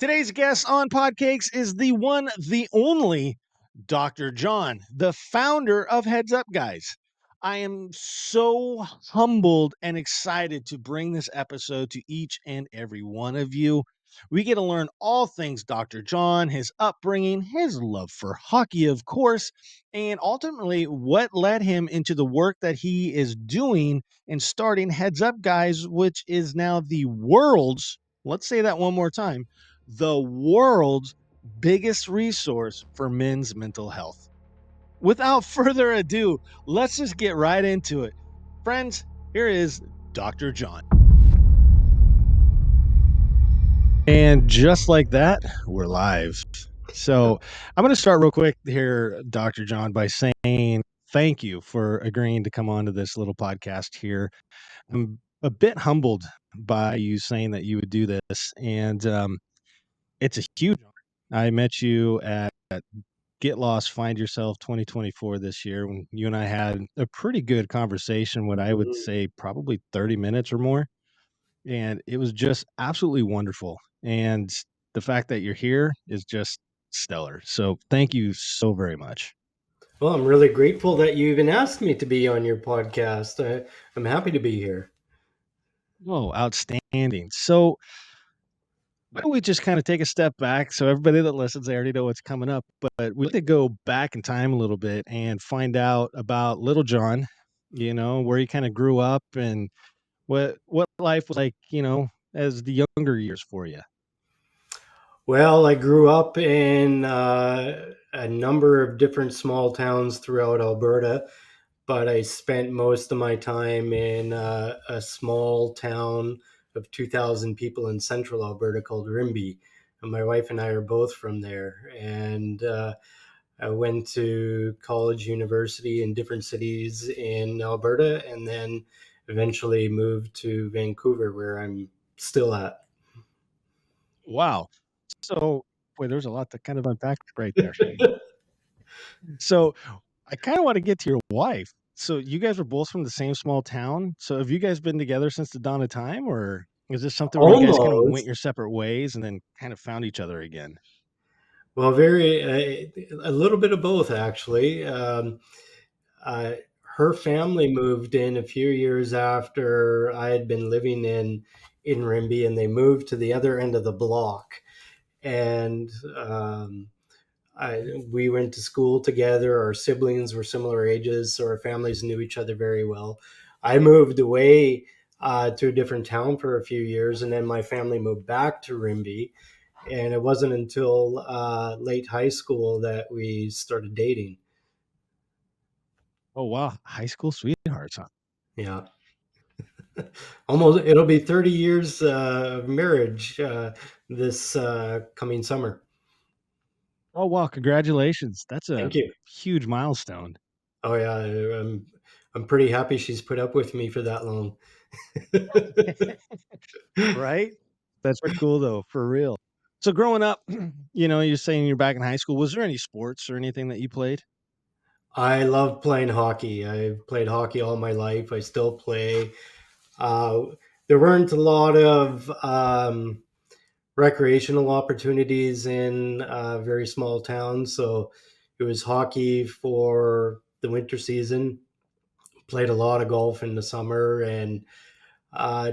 Today's guest on PODcakes is the one, the only Dr. John, the founder of Heads Up Guys. I am so humbled and excited to bring this episode to each and every one of you. We get to learn all things Dr. John, his upbringing, his love for hockey, of course, and ultimately what led him into the work that he is doing and starting Heads Up Guys, which is now the world's, let's say that one more time, the world's biggest resource for men's mental health. Without further ado, let's just get right into it. Friends, here is Dr. John. And just like that, we're live. So I'm going to start real quick here, Dr. John, by saying thank you for agreeing to come on to this little podcast here. I'm a bit humbled by you saying that you would do this. And it's a huge honor. I met you at Get Lost, Find Yourself 2024 this year when you and I had a pretty good conversation, what I would say probably 30 minutes or more. And it was just absolutely wonderful. And the fact that you're here is just stellar. So thank you so very much. Well, I'm really grateful that you even asked me to be on your podcast. I'm happy to be here. Oh, outstanding. So why don't we just kind of take a step back? So everybody that listens, they already know what's coming up, but we like to go back in time a little bit and find out about little John, where he kind of grew up and what life was like, as the younger years for you. Well, I grew up in a number of different small towns throughout Alberta, but I spent most of my time in a small town of 2,000 people in central Alberta called Rimbey. And my wife and I are both from there. And I went to college, university in different cities in Alberta, and then eventually moved to Vancouver, where I'm still at. Wow. So, boy, there's a lot to kind of unpack right there. So I kind of want to get to your wife. So you guys were both from the same small town. So have you guys been together since the dawn of time, or is this something where you guys kind of went your separate ways and then kind of found each other again? Well, a little bit of both, actually. Her family moved in a few years after I had been living in Rimbey, and they moved to the other end of the block. And we went to school together. Our siblings were similar ages, so our families knew each other very well. I moved away to a different town for a few years, and then my family moved back to Rimbey. And it wasn't until late high school that we started dating. Oh, wow. High school sweethearts, huh? Yeah. Almost, it'll be 30 years of marriage this coming summer. Oh, wow. Congratulations. That's a Thank you. huge milestone. Oh, yeah. I'm pretty happy she's put up with me for that long. Right? That's pretty cool, though, for real. So growing up, you're saying you're back in high school. Was there any sports or anything that you played? I love playing hockey. I've played hockey all my life. I still play. There weren't a lot of recreational opportunities in very small towns, so it was hockey for the winter season. Played a lot of golf in the summer, and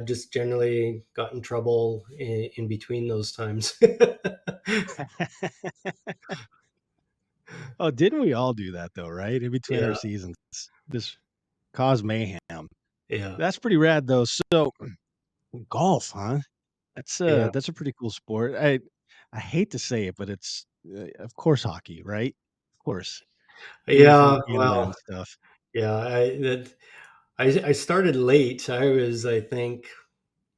just generally got in trouble in between those times. Oh, didn't we all do that though, right? In between our seasons, just cause mayhem. Yeah. That's pretty rad though. So golf, huh? That's a pretty cool sport. I hate to say it, but it's of course hockey, right? Of course. Yeah. Well, and stuff. Yeah. I started late. I was, I think,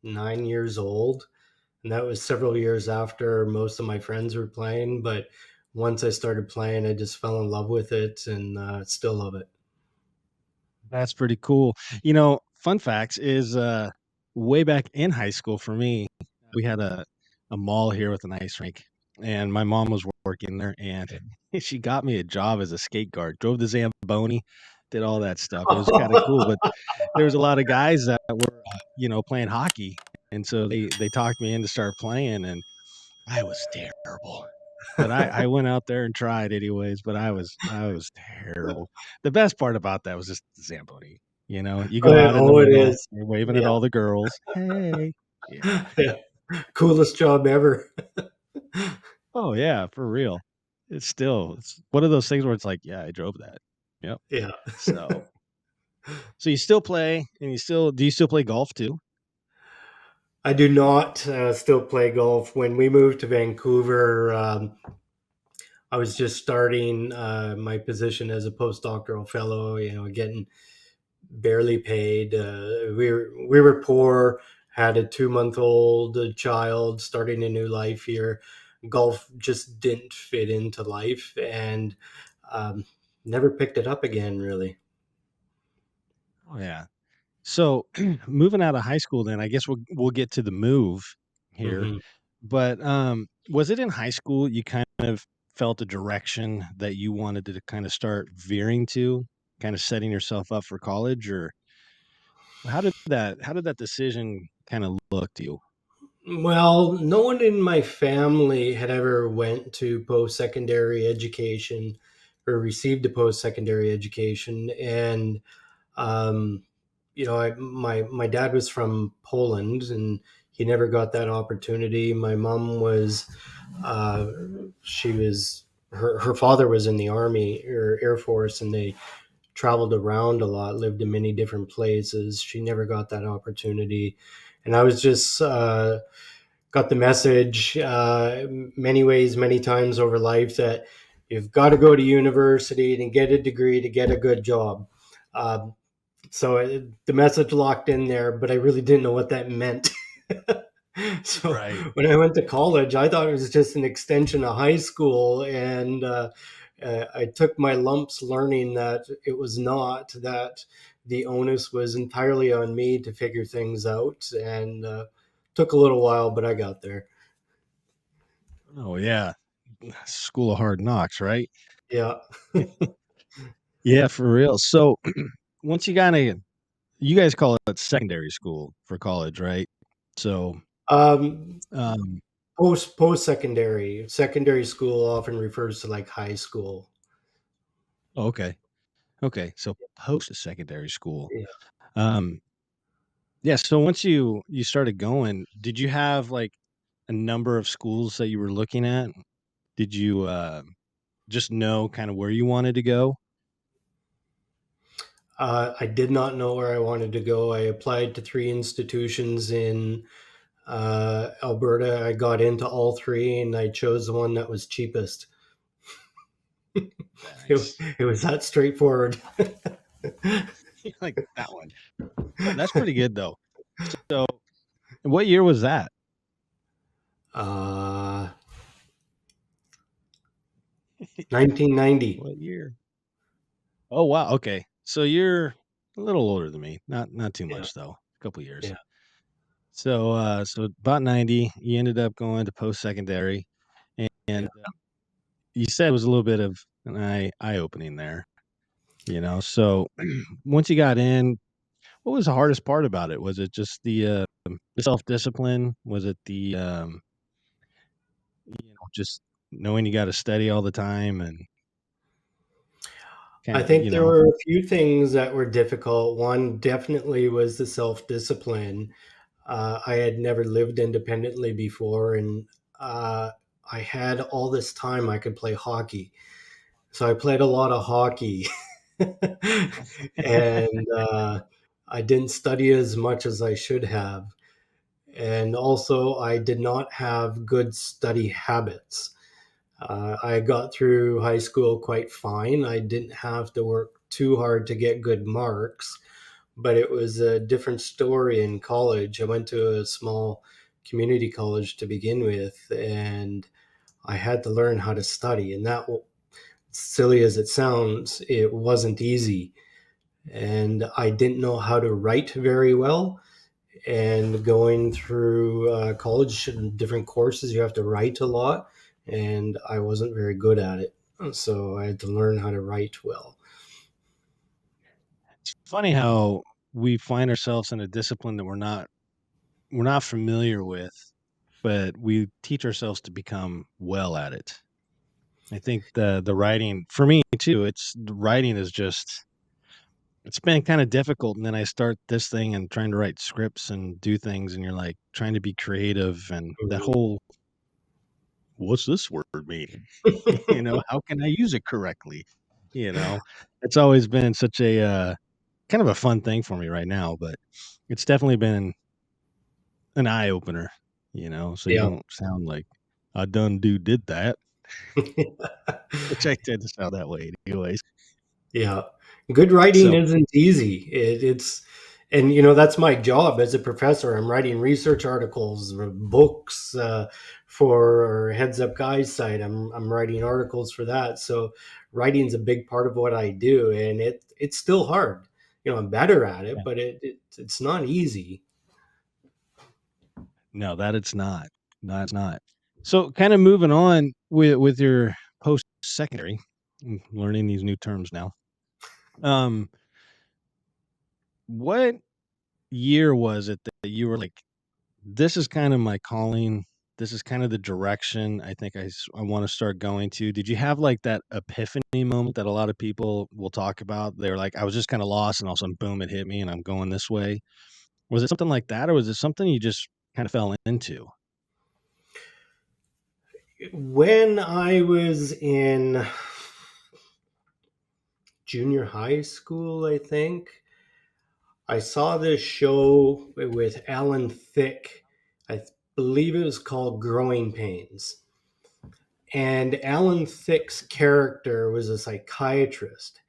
9 years old, and that was several years after most of my friends were playing. But once I started playing, I just fell in love with it, and still love it. That's pretty cool. Fun facts is way back in high school for me, we had a mall here with an ice rink, and my mom was working there, and she got me a job as a skate guard, drove the Zamboni, did all that stuff. It was kind of cool, but there was a lot of guys that were, playing hockey. And so they talked me in to start playing, and I was terrible. But I went out there and tried anyways, but I was terrible. The best part about that was just the Zamboni, you go out in the Oh, it middle, is. you're waving at Yeah. all the girls, "Hey." Yeah. Yeah. Coolest job ever. Oh, yeah, for real. It's one of those things where it's like, "Yeah, I drove that." Yep. Yeah. So so you still play and do you still play golf too? I do not still play golf. When we moved to Vancouver, I was just starting my position as a postdoctoral fellow, getting barely paid. We were poor, had a 2 month old child, starting a new life here. Golf just didn't fit into life, and um, never picked it up again, really. Oh, yeah. So, moving out of high school then, I guess we'll get to the move here. Hmm. But, was it in high school you kind of felt a direction that you wanted to kinda start veering to, kinda setting yourself up for college, or how did that decision kinda look to you? Well, no one in my family had ever went to post-secondary education or received a post-secondary education, and um, my dad was from Poland, and he never got that opportunity. My mom was, uh, she was her father was in the army or Air Force, and they traveled around a lot, lived in many different places. She never got that opportunity, and I was just got the message many ways, many times over life that you've got to go to university and get a degree to get a good job. Um, the message locked in there, but I really didn't know what that meant. So Right. when I went to college, I thought it was just an extension of high school, and I took my lumps learning that it was not. That the onus was entirely on me to figure things out, and took a little while, but I got there. Oh, yeah. School of hard knocks, right? Yeah. Yeah, for real. So, once you guys call it secondary school for college, right? So, um, um post secondary school often refers to like high school. oh, okay. Okay, so post-secondary school. Yeah. Um, yeah, so once you started going, did you have, like, a number of schools that you were looking at? Did you, just know kinda where you wanted to go? I did not know where I wanted to go. I applied to three institutions in Alberta. I got into all three, and I chose the one that was cheapest. It, Nice. it was that straightforward. Like, that one. That's pretty good, though. So, what year was that? uh, 1990. What year? Oh, wow, okay. So you're a little older than me, not too Yeah, much, though, a couple years. yeah, So about 90, you ended up going to post-secondary, yeah. and, you said it was a little bit of an eye-opening there, So, once you got in, what was the hardest part about it? Was it just the self-discipline? Was it just knowing you gotta study all the time and I kinda, think there were a few things that were difficult. One definitely was the self discipline. I had never lived independently before, and uh, I had all this time I could play hockey. So I played a lot of hockey, and I didn't study as much as I should have. And also, I did not have good study habits. I got through high school quite fine. I didn't have to work too hard to get good marks, but it was a different story in college. I went to a small community college to begin with, and I had to learn how to study. And that, silly as it sounds, it wasn't easy. And I didn't know how to write very well. And going through college and different courses, you have to write a lot. And I wasn't very good at it. So I had to learn how to write well. it's funny how we find ourselves in a discipline that we're not familiar with, but we teach ourselves to become well at it. I think the writing for me too, it's the writing is just it's been kind of difficult. And then I start this thing and trying to write scripts and do things, and you're like trying to be creative and that Mhm. whole what's this word mean? How can I use it correctly? You know, it's always been such a kind of a fun thing for me right now, but it's definitely been an eye opener, so you Yeah. don't sound like I done did that, which I tend to sound that way anyways. Yeah. Good writing So isn't easy. And that's my job as a professor. I'm writing research articles, books for Heads Up Guys site. I'm writing articles for that. So writing's a big part of what I do, and it's still hard. I'm better at it, yeah. but it's not easy. No, that it's not. No, it's not. So kind of moving on with your post secondary, learning these new terms now. Um, what year was it that you were like, this is kind of my calling. This is kind of the direction I think I want to start going to. Did you have like that epiphany moment that a lot of people will talk about? They're like, I was just kind of lost and all of a sudden, boom, it hit me and I'm going this way. Was it something like that? Or was it something you just kind of fell into? When I was in junior high school, I think, I saw this show with Alan Thicke. I believe it was called Growing Pains. And Alan Thicke's character was a psychiatrist,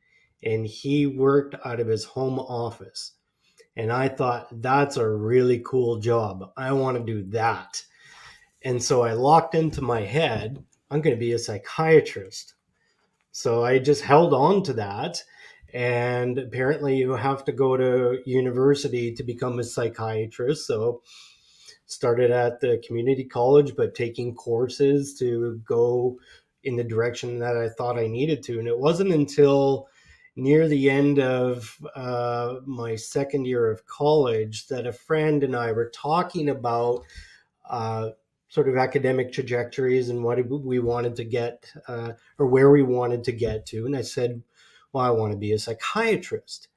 and he worked out of his home office. And I thought, that's a really cool job. I want to do that. And so I locked into my head, I'm going to be a psychiatrist. So I just held on to that. And apparently, you have to go to university to become a psychiatrist. So started at the community college, but taking courses to go in the direction that I thought I needed to. And it wasn't until near the end of my second year of college that a friend and I were talking about uh, sort of academic trajectories and what we wanted to get or where we wanted to get to. And I said, well, I want to be a psychiatrist.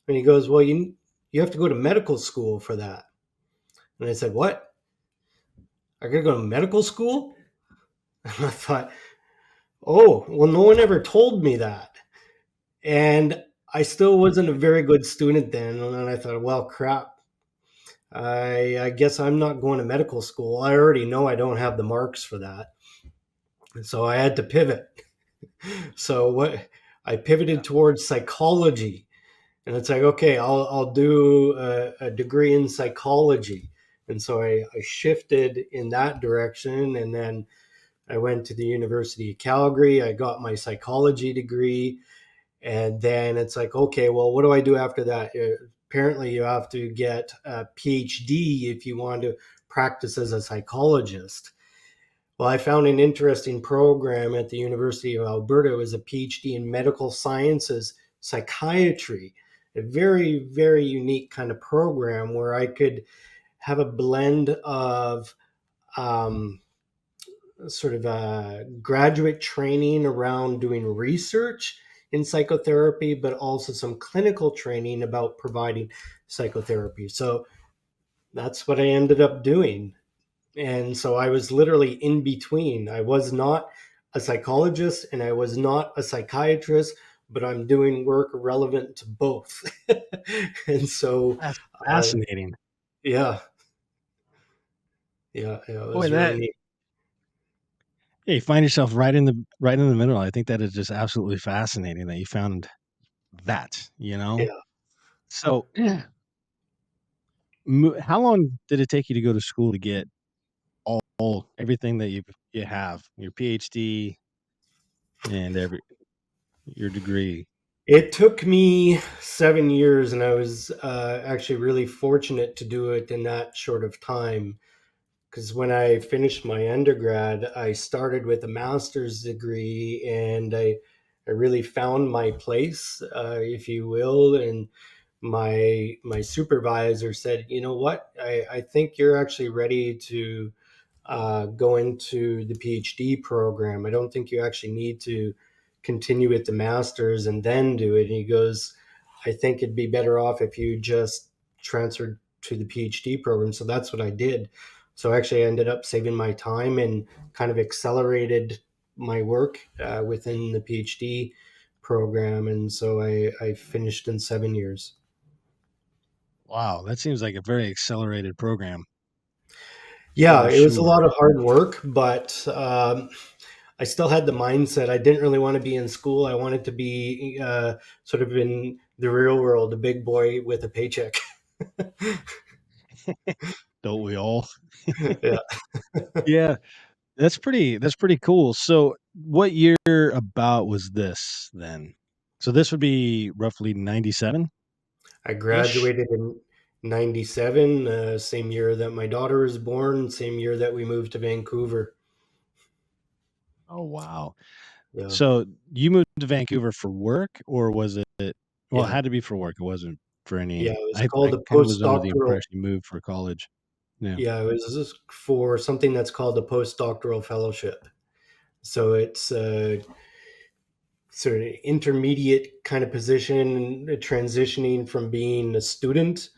And he goes, well, you have to go to medical school for that. And I said, what? I got to go to medical school? And I thought, oh, well, no one ever told me that. And I still wasn't a very good student then. And then I thought, well, crap. I guess I'm not going to medical school. I already know I don't have the marks for that. So I had to pivot. So what I pivoted towards psychology, and it's like, okay, I'll do a degree in psychology. And so I shifted in that direction, and then I went to the University of Calgary. I got my psychology degree, and then it's like, okay, well, what do I do after that? Apparently, you have to get a PhD if you want to practice as a psychologist. Well, I found an interesting program at the University of Alberta. It was a PhD in medical sciences, psychiatry, a very, very unique kind of program where I could have a blend of um, sort of a graduate training around doing research in psychotherapy, but also some clinical training about providing psychotherapy. So that's what I ended up doing. And so I was literally in between. I was not a psychologist and I was not a psychiatrist, but I'm doing work relevant to both. And so, That's uh, fascinating. yeah, yeah, it Boy, was really that neat. yeah, you find yourself right in the middle. I think that is just absolutely fascinating that you found that. Yeah. So, how long did it take you to go to school to get all everything that you have, your PhD and your degree? It took me 7 years, and I was actually really fortunate to do it in that short of time. Because when I finished my undergrad, I started with a master's degree, and I really found my place, if you will. And my supervisor said, you know what, I think you're actually ready to go into the PhD program. I don't think you actually need to continue with the master's and then do it. And he goes, I think it'd be better off if you just transferred to the PhD program. So that's what I did. So actually, I ended up saving my time and kind of accelerated my work within the PhD program. And so I finished in 7 years. Wow, that seems like a very accelerated program Yeah, for it was a sure. lot of hard work, but I still had the mindset. I didn't really want to be in school. I wanted to be sort of in the real world, a big boy with a paycheck. Don't we all? Yeah, Yeah, that's pretty cool. So, what year about was this then? So this would be roughly 97-ish? I graduated in 97, same year that my daughter was born, same year that we moved to Vancouver. Oh, wow. Yeah, So, you moved to Vancouver for work, or was it well, it yeah, had to be for work, it wasn't for yeah. any It was I called a kinda was under the postdoctoral. impression you moved for college. Yeah. Yeah, it was just for something that's called a postdoctoral fellowship. So it's sort of intermediate kind of position, transitioning from being a student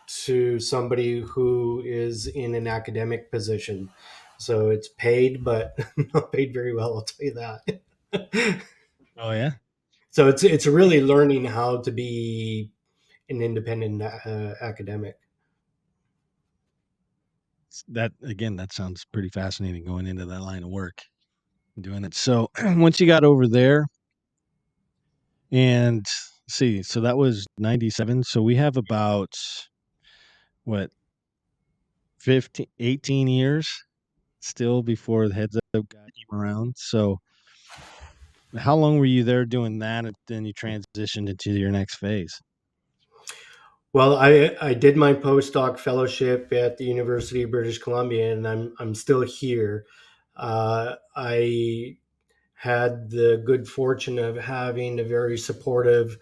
to somebody who is in an academic position. So it's paid, but not paid very well. I'll tell you that. Oh, yeah? So it's really learning how to be an independent academic. That again, that sounds pretty fascinating going into that line of work and doing it. So, once you got over there and see, so that was 97, so we have about, what, 15, 18 years still before the Heads Up guy came around. So, how long were you there doing that, and then you transitioned into your next phase? Well, I did my postdoc fellowship at the University of British Columbia, and I'm still here. I had the good fortune of having a very supportive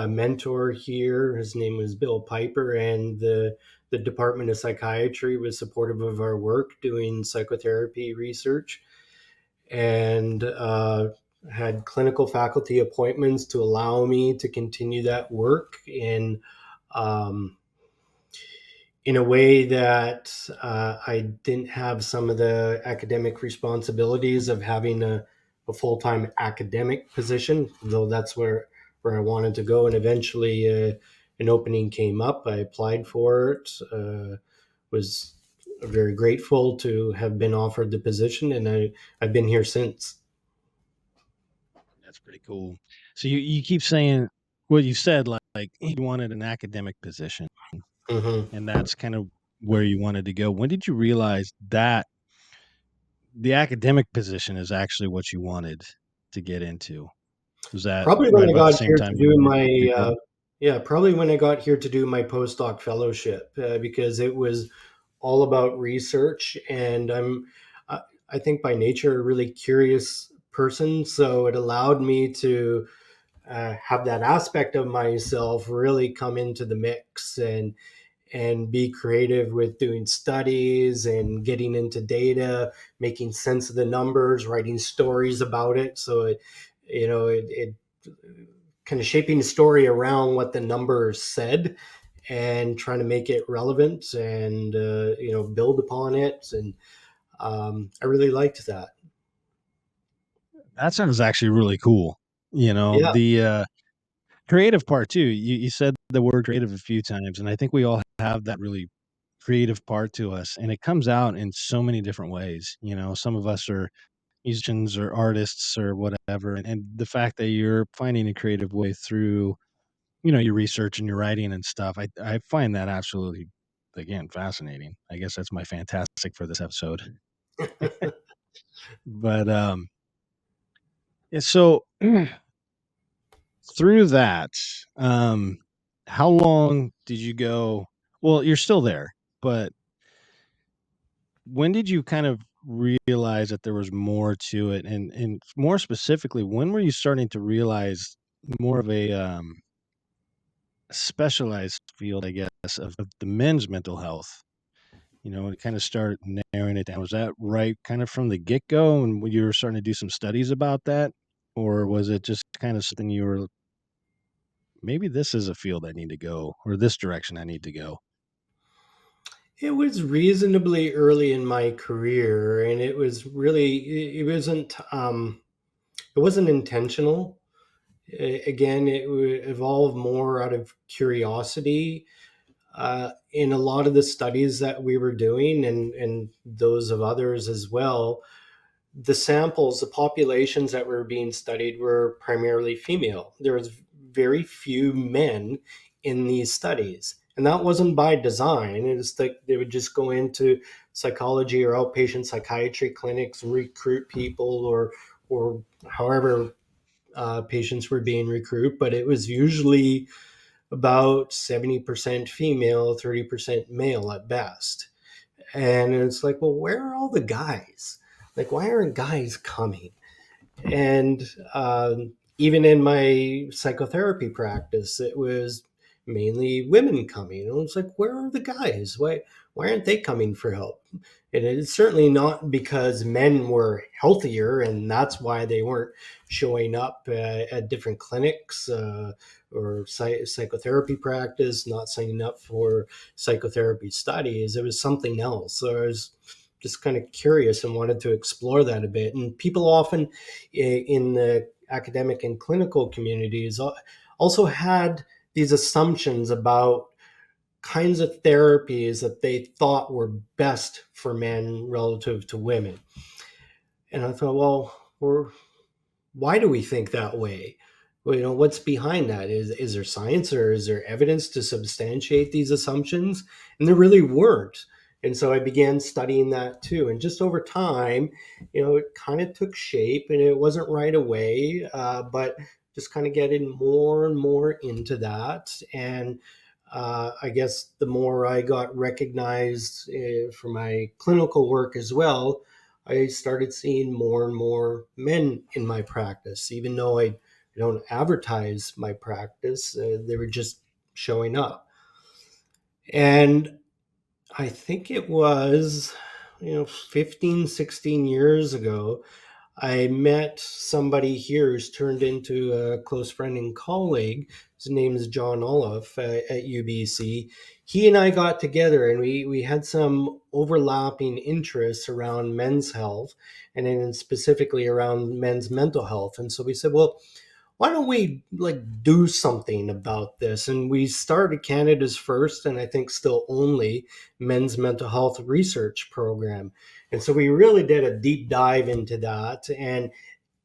mentor here. His name was Bill Piper, and the Department of Psychiatry was supportive of our work doing psychotherapy research, and had clinical faculty appointments to allow me to continue that work um, in a way that I didn't have some of the academic responsibilities of having a full time academic position, though that's where I wanted to go. And eventually, an opening came up. I applied for it. Was very grateful to have been offered the position, and I've been here since. That's pretty cool. So you keep saying what you said, like you wanted an academic position, Hmm. and that's kind of where you wanted to go. When did you realize that the academic position is actually what you wanted to get into? Was that Probably right when I about the got same here time to you do moved to my Vancouver? yeah, probably when I got here to do my postdoc fellowship because it was all about research, and I I think by nature a really curious person, so it allowed me to have that aspect of myself really come into the mix and be creative with doing studies and getting into data, making sense of the numbers, writing stories about it. So it kind of shaping the story around what the numbers said and trying to make it relevant and build upon it. And I really liked that. That sounds actually really cool. Yeah. The creative part too. You said the word creative a few times, and I think we all have that really creative part to us, and it comes out in so many different ways. Some of us are musicians or artists or whatever, and the fact that you're finding a creative way through, your research and your writing and stuff, I find that absolutely, again, fascinating. I guess that's my fantastic for this episode. But yeah, so through that, um, how long did you go? Well, you're still there, but when did you kind of realize that there was more to it? And more specifically, when were you starting to realize more of a specialized field, I guess, of the men's mental health? to kind of start narrowing it down. Was that right kind of from the get-go and when you were starting to do some studies about that? Or was it just kind of something you were, maybe this is a field I need to go, or this direction I need to go? It was reasonably early in my career, and it was really it wasn't intentional. Again, it would evolve more out of curiosity. In a lot of the studies that we were doing, and those of others as well, the samples, the populations that were being studied were primarily female. There was very few men in these studies. And that wasn't by design. It's like they would just go into psychology or outpatient psychiatry clinics and recruit people, or however patients were being recruited. But it was usually about 70% female, 30% male at best. And it's like, well, where are all the guys? Like, why aren't guys coming? And even in my psychotherapy practice, it was mainly women coming. And it's like, where are the guys? Why aren't they coming for help? And it's certainly not because men were healthier and that's why they weren't showing up at different clinics or psychotherapy practice, not signing up for psychotherapy studies. It was something else. So I was just kind of curious and wanted to explore that a bit. And people often in the academic and clinical communities also had these assumptions about kinds of therapies that they thought were best for men relative to women. And I thought, well, why do we think that way? Well, what's behind that? Is there science or is there evidence to substantiate these assumptions? And there really weren't. And so I began studying that too. And just over time, it kind of took shape, and it wasn't right away, but just kind of getting more and more into that. And I guess the more I got recognized for my clinical work as well, I started seeing more and more men in my practice. Even though I don't advertise my practice, they were just showing up. And I think it was, 15, 16 years ago, I met somebody here who's turned into a close friend and colleague. His name is John Olaf at UBC. He and I got together, and we had some overlapping interests around men's health, and then specifically around men's mental health. And so we said, well, why don't we do something about this? And we started Canada's first, and I think still only, men's mental health research program. And so we really did a deep dive into that, and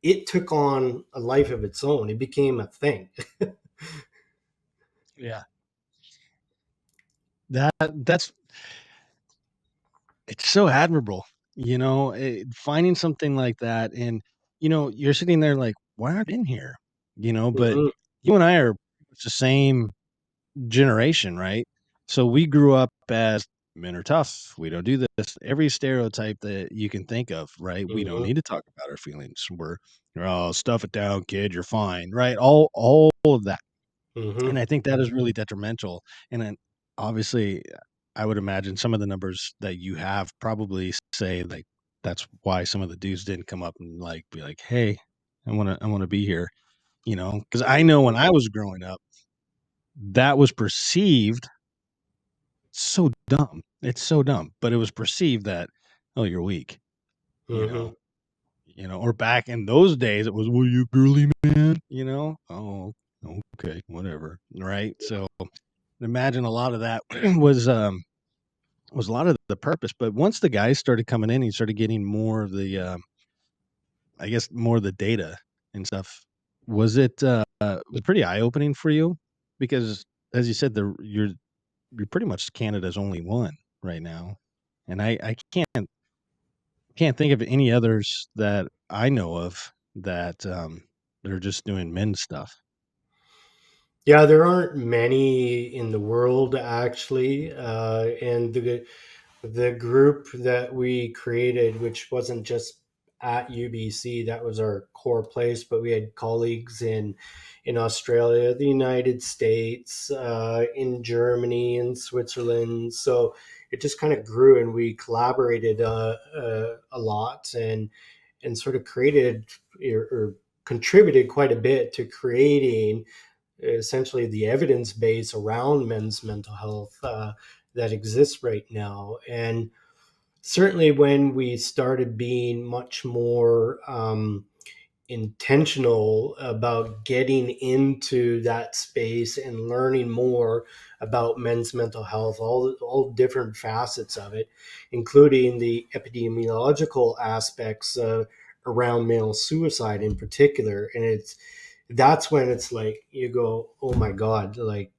it took on a life of its own. It became a thing. Yeah. That's it's so admirable, finding something like that, and you're sitting there like, why aren't I in here? But Hmm. you and I are the same generation, right? So we grew up as men are tough. We don't do this. Every stereotype that you can think of, right? We don't Hmm. need to talk about our feelings. Oh, stuff it down, kid. You're fine, right? All of that. And Hmm. I think that is really detrimental. And then obviously, I would imagine some of the numbers that you have probably say like that's why some of the dudes didn't come up and like be like, "Hey, I want to be here," because I know when I was growing up, that was perceived so dumb. It's so dumb, but it was perceived that, "Oh, you're weak," you know, Hmm. or back in those days, it was, "Well, you girly man," "Oh, okay, whatever," right? So imagine a lot of that was a lot of the purpose, but once the guys started coming in, he started getting more of the, I guess, more of the data and stuff. Was pretty eye-opening for you? Because as you said, you're pretty much Canada's only one right now, and I can't think of any others that I know of that are just doing men's stuff. Yeah, there aren't many in the world actually, and the group that we created, which wasn't just at UBC, that was our core place, but we had colleagues in Australia, the United States, in Germany, in Switzerland. So it just kind of grew, and we collaborated a lot, and sort of created or contributed quite a bit to creating essentially the evidence base around men's mental health that exists right now. And certainly when we started being much more intentional about getting into that space and learning more about men's mental health, all different facets of it, including the epidemiological aspects around male suicide in particular. And that's when it's like you go, oh my God, like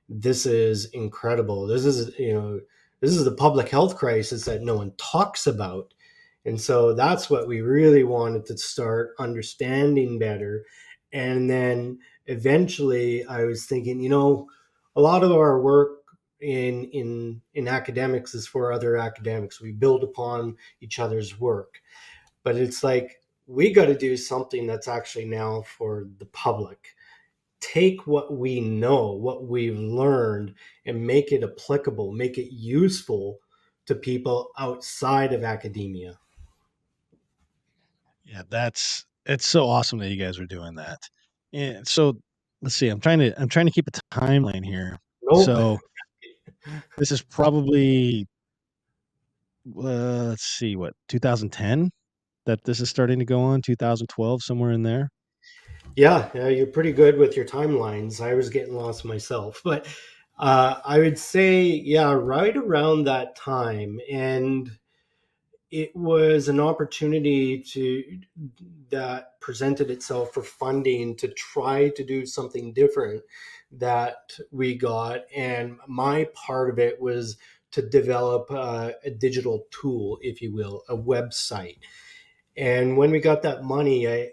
this is incredible. This is the public health crisis that no one talks about. And so that's what we really wanted to start understanding better. And then eventually I was thinking, a lot of our work in academics is for other academics. We build upon each other's work. But it's like we got to do something that's actually now for the public. Take what we know, what we've learned, and make it applicable, make it useful to people outside of academia. Yeah, it's so awesome that you guys are doing that. And so let's see, I'm trying to keep a timeline here. Nope. So this is probably let's see, what, 2010 that this is starting to go on, 2012, somewhere in there. Yeah, yeah, you're pretty good with your timelines. I was getting lost myself, but I would say, yeah, right around that time. And it was an opportunity that presented itself for funding to try to do something different that we got. And my part of it was to develop a digital tool, if you will, a website. And when we got that money, I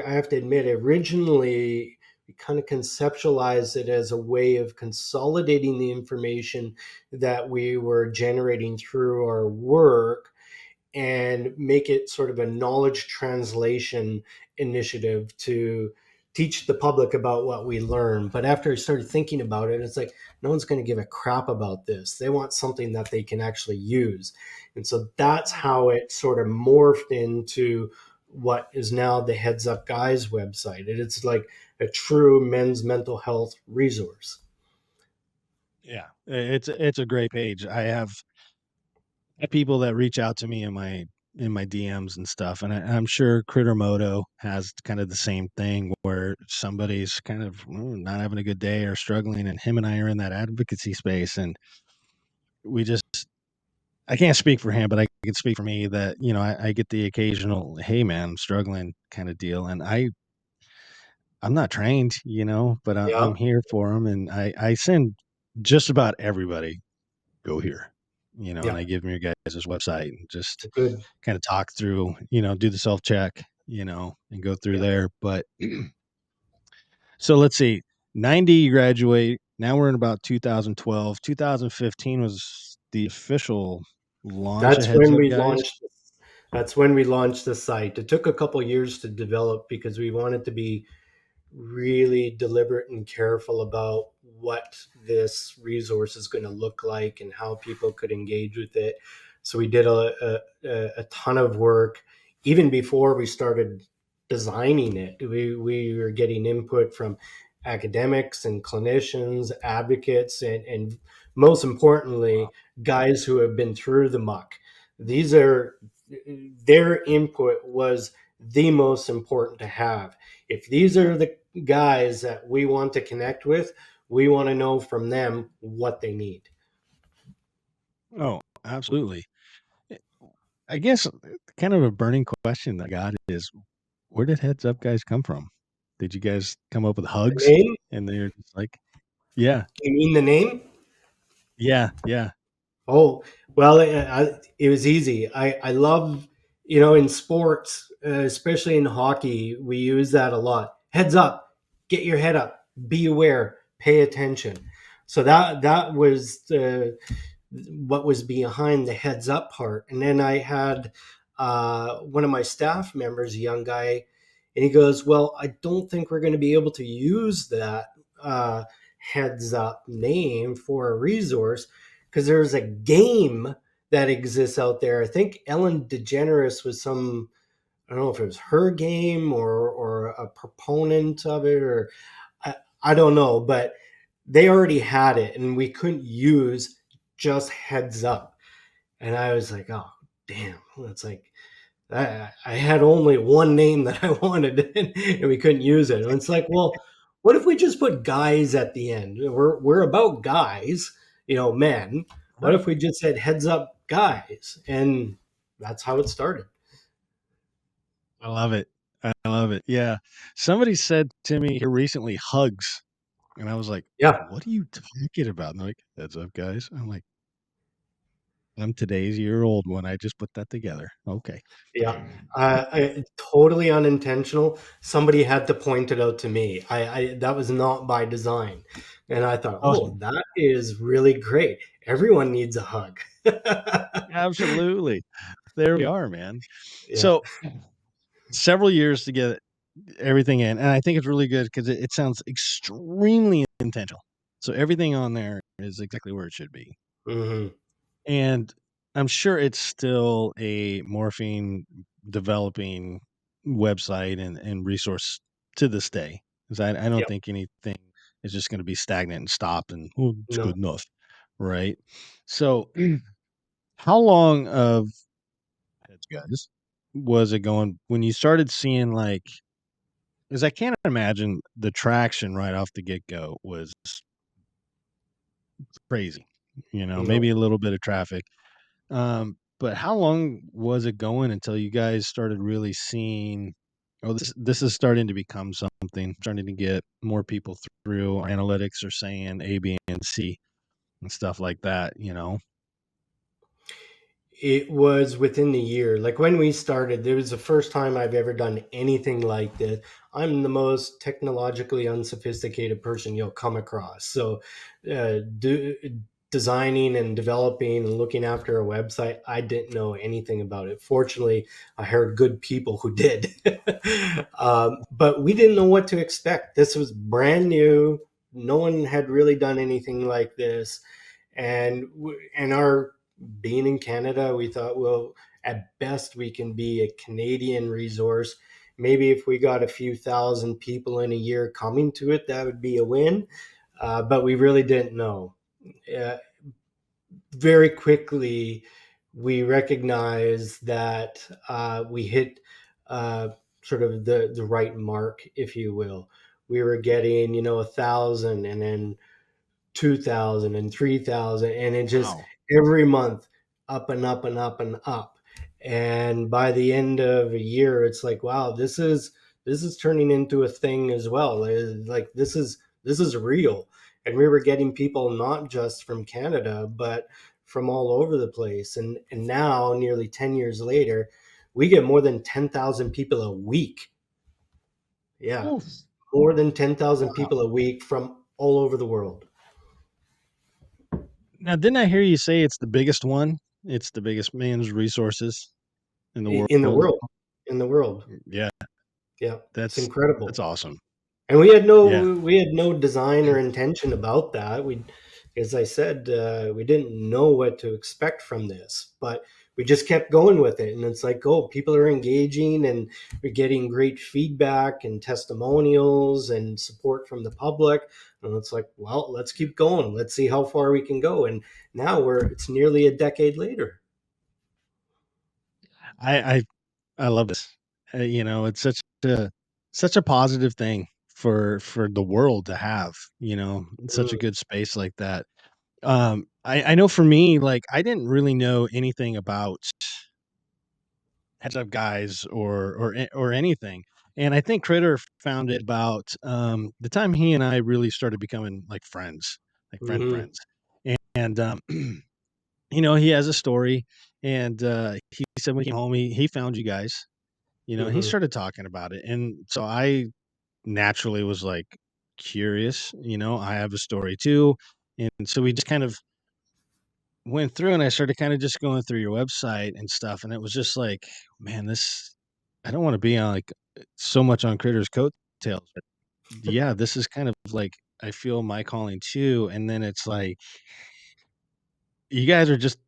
have to admit, originally we kind of conceptualized it as a way of consolidating the information that we were generating through our work and make it sort of a knowledge translation initiative to teach the public about what we learn. But after I started thinking about it, it's like no one's going to give a crap about this. They want something that they can actually use. And so that's how it sort of morphed into what is now the Heads Up Guys website. It's like a true men's mental health resource. Yeah, it's a great page. I have people that reach out to me in my DMs and stuff, and I'm sure Crittermoto has kind of the same thing where somebody's kind of not having a good day or struggling, and him and I are in that advocacy space, and we just I can't speak for him, but I can speak for me that I get the occasional "Hey man, I'm struggling" kind of deal, and I'm not trained, but Yeah, I'm here for them, and I send just about everybody go here, and yeah, I give them your guys' website and just good. kind of talk through, do the self check, and go through Yeah, there. But so let's see, 90 you graduate. Now we're in about 2012. 2015 was the official launch of that's Heads when Up we Guys. launched. That's when we launched the site. It took a couple years to develop because we wanted to be really deliberate and careful about what this resource is going to look like and how people could engage with it. So we did a ton of work even before we started designing it. We were getting input from academics and clinicians, advocates, and most importantly, Wow. guys who have been through the muck. These are their input was the most important to have. If these are the guys that we want to connect with, we want to know from them what they need. Oh, absolutely. Eh, I guess kind of a burning question that I got is, where did Heads Up Guys come from? Did you guys come up with The hugs name? and they're just like, yeah, You mean the name? yeah, yeah. Oh, well, it was easy. I love, in sports, especially in hockey, we use that a lot. Heads up, get your head up, be aware, pay attention. So that was what was behind the heads up part. And then I had one of my staff members, a young guy, and he goes, "Well, I don't think we're going to be able to use that heads up name for a resource because there's a game that exists out there. I think Ellen DeGeneres was some, I don't know if it was her game or a proponent of it, or I, I don't know, but they already had it and we couldn't use just Heads Up. And I was like, oh, damn. It's like, I had only one name that I wanted and we couldn't use it. And it's like, well, what if we just put guys at the end? We're about guys, men. What Right. if we just said Heads Up Guys? And that's how it started. I love it. I love it. Yeah. Somebody said to me here recently, hugs. And I was like, Yeah. what are you talking about? And they're like, heads up, guys. I'm like, I'm today's year old when I just put that together. Okay. Yeah, totally unintentional. Somebody had to point it out to me. That was not by design, and I thought, oh, Awesome. that is really great. Everyone needs a hug. Absolutely. There we are, man. Yeah. So several years to get everything in. And I think it's really good because it sounds extremely intentional. So everything on there is exactly where it should be. Hmm. And I'm sure it's still a morphing, developing website and resource to this day. Because I don't Yep. think anything is just going to be stagnant and stop and, oh, it's No. good enough. Right. So, how long of Heads Guys was it going when you started seeing like, because I can't imagine the traction right off the get go was crazy, No. maybe a little bit of traffic. But how long was it going until you guys started really seeing, oh, this is starting to become something, starting to get more people through. Our analytics are saying A, B, and C and stuff like that. It was within the year. Like when we started, it was the first time I've ever done anything like this. I'm the most technologically unsophisticated person you'll come across. So, designing and developing and looking after a website, I didn't know anything about it. Fortunately, I heard good people who did. But we didn't know what to expect. This was brand new. No one had really done anything like this, and our being in Canada, we thought, well, at best we can be a Canadian resource. Maybe if we got a few thousand people in a year coming to it, that would be a win. But we really didn't know. Uh, Very quickly, we recognized that we hit sort of the right mark, if you will. We were getting, 1,000, and then 2,000 and 3,000, and it just Wow. every month up and up and up and up. And by the end of a year, it's like, wow, this is turning into a thing as well. Like this is real. And we were getting people not just from Canada, but from all over the place. And now, nearly 10 years later, we get more than 10,000 people a week. Yeah, Oof. more than 10,000 Wow. people a week from all over the world. Now, didn't I hear you say it's the biggest one? It's the biggest man's resources in the In the world. world. In the world. Yeah, Yeah, it's that's incredible. awesome. And we had Yeah. no design or intention about that. As I said, we didn't know what to expect from this, but we just kept going with it. And it's like, oh, people are engaging, and we're getting great feedback and testimonials and support from the public. And it's like, well, let's keep going. Let's see how far we can go. And now it's nearly a decade later. I I I love this. It's such a positive thing for the world to have, such a Mm, good space like that. I know for me, like I didn't really know anything about Heads Up Guys or anything. And I think Critter found it about the time he and I really started becoming like friends, like mhm, friends. And he has a story, and he said when he came home, he found you guys, and he mhm, started talking about it. And so I naturally was like curious, I have a story too. And so we just kind of went through, and I started kind of just going through your website and stuff. And it was just like, man, I don't want to be on like so much on Critter's coattails. But yeah, this is kind of like, I feel my calling too. And then it's like, you guys are just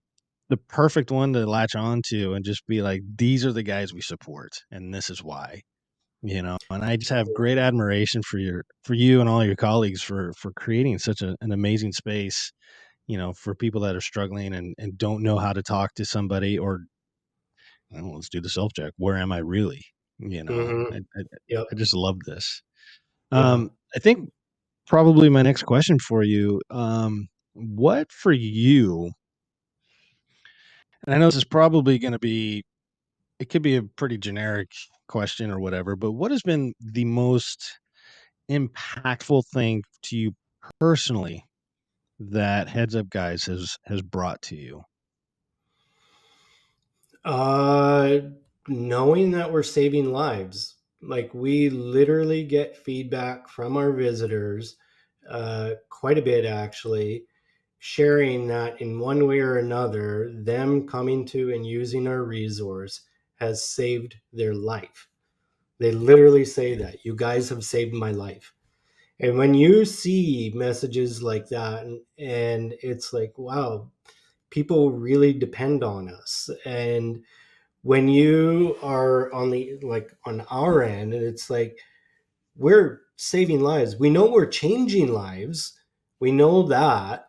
the perfect one to latch on to and just be like, these are the guys we support, and this is why. And I just have great admiration for you and all your colleagues for creating such an amazing space, for people that are struggling and don't know how to talk to somebody, or let's do the self check. Where am I really? Hmm. Yep. I just love this. Yeah. I think probably my next question for you, what for you, and I know this is probably going to be, it could be a pretty generic question or whatever, but what has been the most impactful thing to you personally that Heads Up Guys has brought to you? Uh, Knowing that we're saving lives. Like we literally get feedback from our visitors, quite a bit actually, sharing that in one way or another, them coming to and using our resource has saved their life. They literally say that you guys have saved my life. And when you see messages like that, and it's like, wow, people really depend on us. And when you are on the like on our end, and it's like we're saving lives, we know we're changing lives, we know that,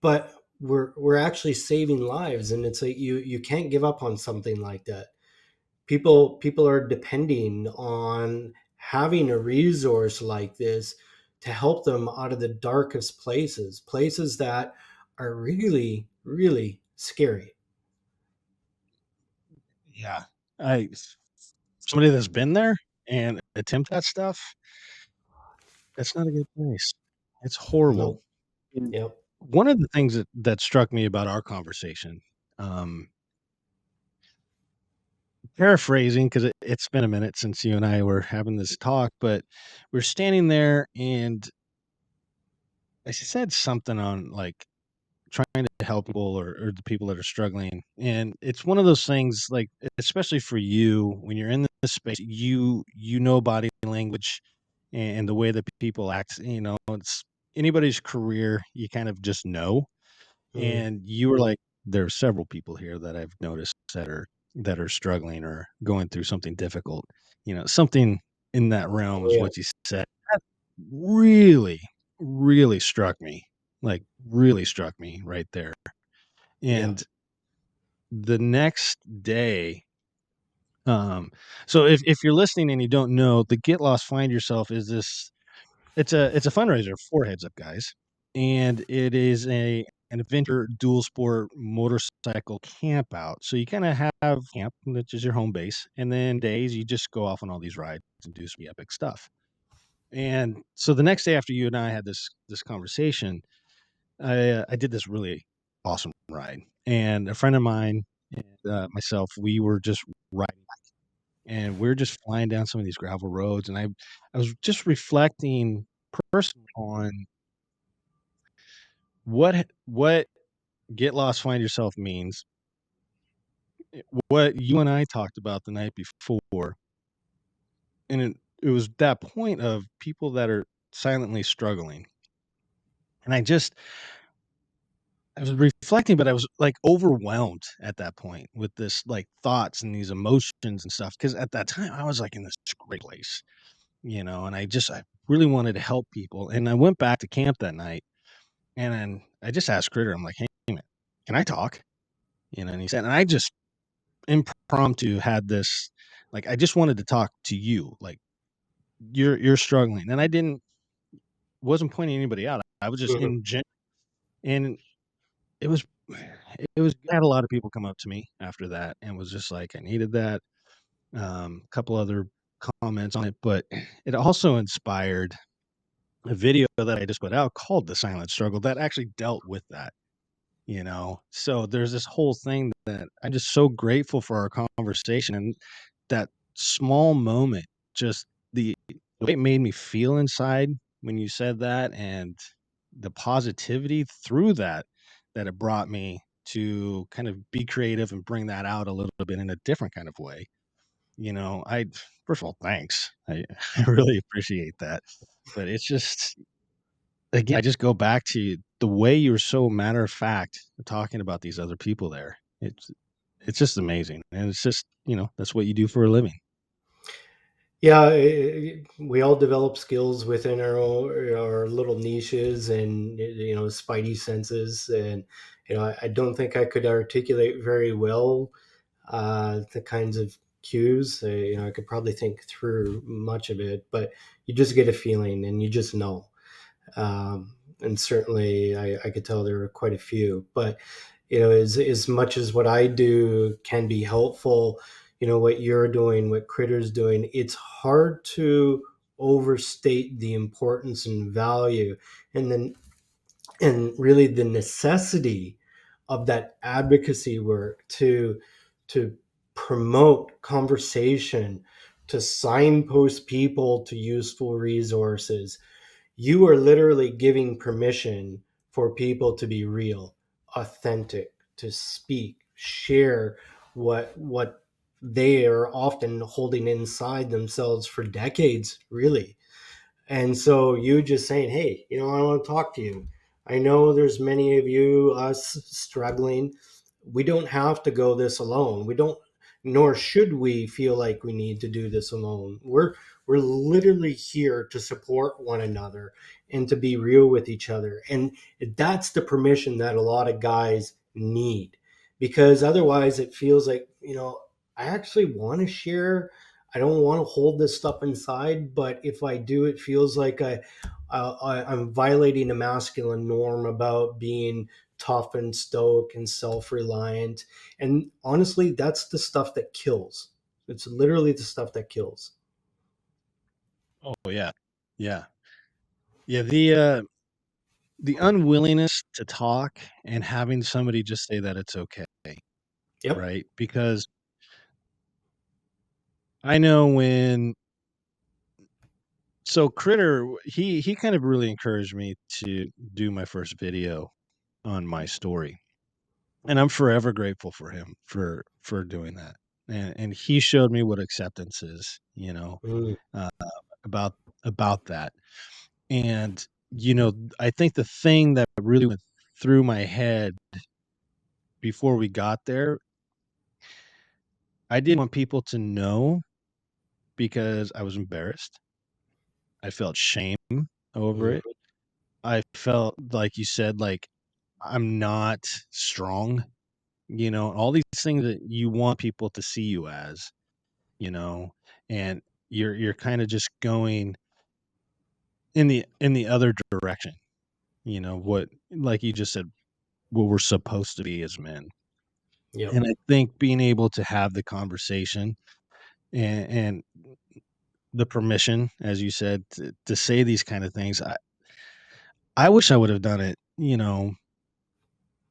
but we're actually saving lives, and it's like you can't give up on something like that. People are depending on having a resource like this to help them out of the darkest places that are really really scary. Yeah. I Somebody that's been there and attempt that stuff, that's not a good place. It's horrible. No. And Yep. one of the things that struck me about our conversation, um, paraphrasing, because it's been a minute since you and I were having this talk, but we're standing there and I said something on like trying to help people or the people that are struggling. And it's one of those things, like, especially for you, when you're in this space, you know body language and the way that people act, it's anybody's career, you kind of just know. Mm. And you were like, there are several people here that I've noticed that are struggling or going through something difficult. Something in that realm Oh is yeah. what you said. That really, really struck me. Like really struck me right there. Yeah. And the next day, so if you're listening and you don't know, the Get Lost Find Yourself is this, it's a fundraiser for Heads Up Guys, and it is an adventure dual sport motorcycle camp out. So you kind of have camp, which is your home base, and then days you just go off on all these rides and do some epic stuff. And so the next day after you and I had this conversation, I did this really awesome ride, and a friend of mine and myself, we were just riding, and we're just flying down some of these gravel roads, and I was just reflecting personally on what get lost, find yourself means, what you and I talked about the night before, and it was that point of people that are silently struggling, and I was reflecting, but I was like overwhelmed at that point with this like thoughts and these emotions and stuff. Cause at that time I was like in this great place, and I really wanted to help people. And I went back to camp that night and then I just asked Critter, I'm like, hey man, can I talk? And he said, and I just impromptu had this, like, I just wanted to talk to you. Like you're struggling. And I wasn't pointing anybody out. I was just Mhm. in and it was I had a lot of people come up to me after that and was just like, I needed that. A couple other comments on it, but it also inspired a video that I just put out called The Silent Struggle that actually dealt with that. So there's this whole thing that I'm just so grateful for our conversation and that small moment, just the way it made me feel inside when you said that, and the positivity through that it brought me to kind of be creative and bring that out a little bit in a different kind of way. I First of all, thanks. I I really appreciate that. But it's just again, I just go back to the way you're so matter of fact talking about these other people there. It's just amazing, and it's just that's what you do for a living. Yeah, we all develop skills within our little niches and spidey senses, and I don't think I could articulate very well the kinds of cues. I could probably think through much of it, but you just get a feeling and you just know. And certainly, I could tell there were quite a few. But as much as what I do can be helpful, what you're doing, what Critter's doing, it's hard to overstate the importance and value, and then and really the necessity of that advocacy work to promote conversation, to signpost people to useful resources. You are literally giving permission for people to be real, authentic, to speak, share what they are often holding inside themselves for decades, really. And so you just saying, hey, I want to talk to you. I know there's many of you, us struggling. We don't have to go this alone. We don't, nor should we feel like we need to do this alone. We're literally here to support one another and to be real with each other. And that's the permission that a lot of guys need, because otherwise it feels like, I actually want to share. I don't want to hold this stuff inside, but if I do, it feels like I'm violating a masculine norm about being tough and stoic and self-reliant. And honestly, that's the stuff that kills. It's literally the stuff that kills. Oh yeah, yeah, yeah. The unwillingness to talk and having somebody just say that it's okay, Yep. right? Because I know when so Critter, he kind of really encouraged me to do my first video on my story, and I'm forever grateful for him for doing that. And he showed me what acceptance is, Mm, uh, about about that. And I think the thing that really went through my head before we got there, I didn't want people to know because I was embarrassed. I felt shame over mm, it. I felt like you said, like I'm not strong, all these things that you want people to see you as, you know, and you're kind of just going in the other direction, what like you just said, what we're supposed to be as men. yep. And I think being able to have the conversation and the permission, as you said, to say these kind of things, I wish I would have done it,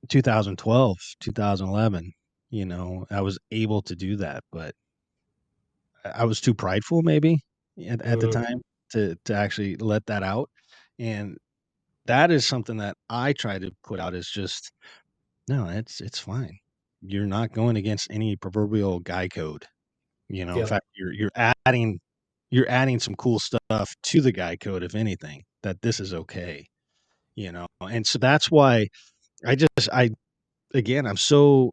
2012, 2011. I was able to do that, but I was too prideful maybe at the Mm, time to actually let that out. And that is something that I try to put out is just, no, it's fine. You're not going against any proverbial guy code. In yep. fact, you're adding some cool stuff to the guy code, if anything, that this is okay. And so that's why I again, I'm so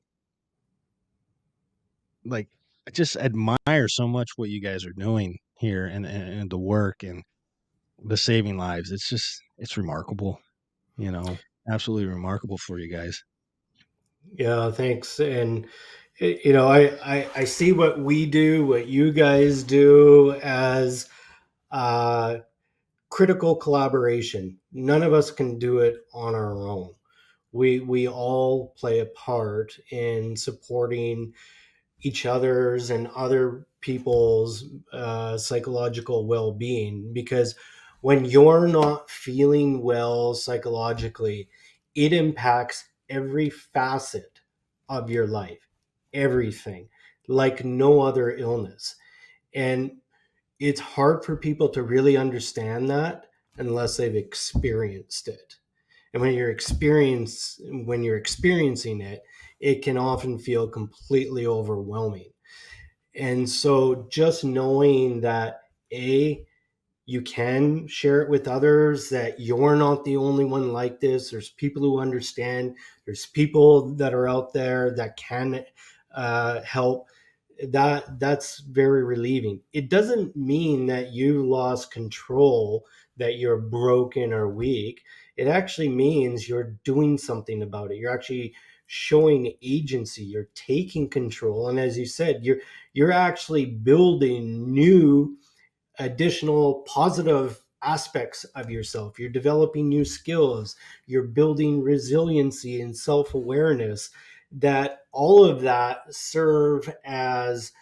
like I just admire so much what you guys are doing here and the work and the saving lives. It's remarkable, you know, absolutely remarkable for you guys. Yeah, thanks. And I see what we do, what you guys do as uh critical collaboration. None of us can do it on our own. We all play a part in supporting each other's and other people's psychological well-being, because when you're not feeling well psychologically, it impacts every facet of your life, everything, like no other illness. And it's hard for people to really understand that unless they've experienced it. And when you're experiencing it, it can often feel completely overwhelming. And so just knowing that, a, you can share it with others, that you're not the only one like this. There's people who understand. There's people that are out there that can help. That's very relieving. It doesn't mean that you lost control, that you're broken or weak. It actually means you're doing something about it. You're actually showing agency. You're taking control, and as you said, you're actually building new additional positive aspects of yourself. You're developing new skills. You're building resiliency and self-awareness, that all of that serve as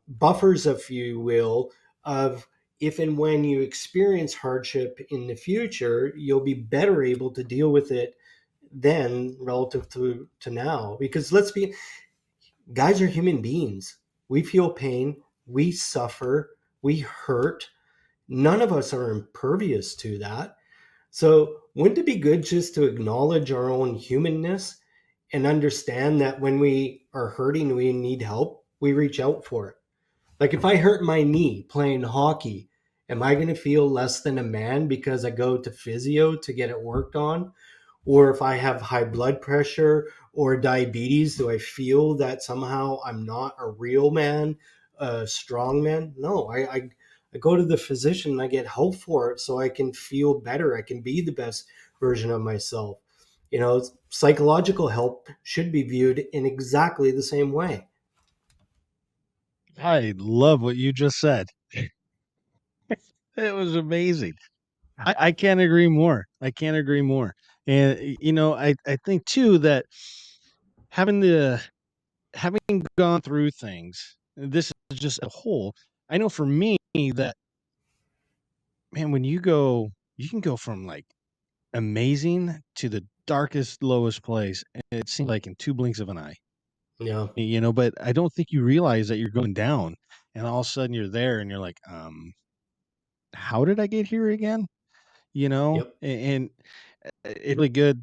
buffers, if you will, of if and when you experience hardship in the future, you'll be better able to deal with it then relative to now. Because let's be, guys are human beings. We feel pain, we suffer, we hurt. None of us are impervious to that. So, wouldn't it be good just to acknowledge our own humanness and understand that when we are hurting, we need help, we reach out for it? Like if I hurt my knee playing hockey, am I going to feel less than a man because I go to physio to get it worked on? Or if I have high blood pressure or diabetes, do I feel that somehow I'm not a real man, a strong man? No, I go to the physician and I get help for it so I can feel better. I can be the best version of myself. You know, psychological help should be viewed in exactly the same way. I love what you just said. It was amazing. I can't agree more. I can't agree more. And I think too that having the having gone through things, this is just a whole. I know for me that, man, when you can go from like amazing to the darkest, lowest place. And it seems like in two blinks of an eye, Yeah. but I don't think you realize that you're going down, and all of a sudden you're there and you're like, how did I get here again? Yep. And it's really good